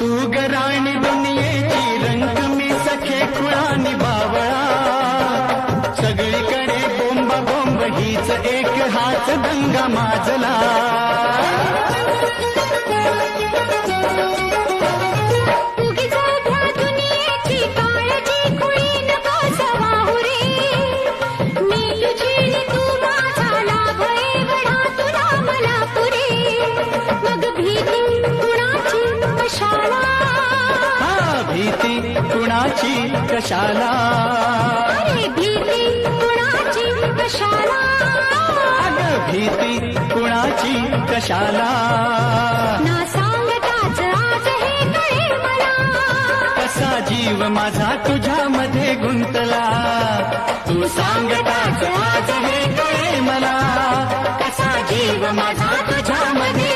तू गराणी दुनियेची रंग मी सखे खुळानी बावळा, सगळीकडे बोंबा बोंब हीच एक हाच दंगा माजला. भीती कुणाची कशाला, अरे भीती कुणाची कशाला, अगं भीती कुणाची कशाला. ना सांगताच आज हे कळे मला, कसा जीव माझा तुझ्यामध्ये गुंतला. तू सांगताच आज हे कळे मला, कसा जीव माझा तुझ्यामध्ये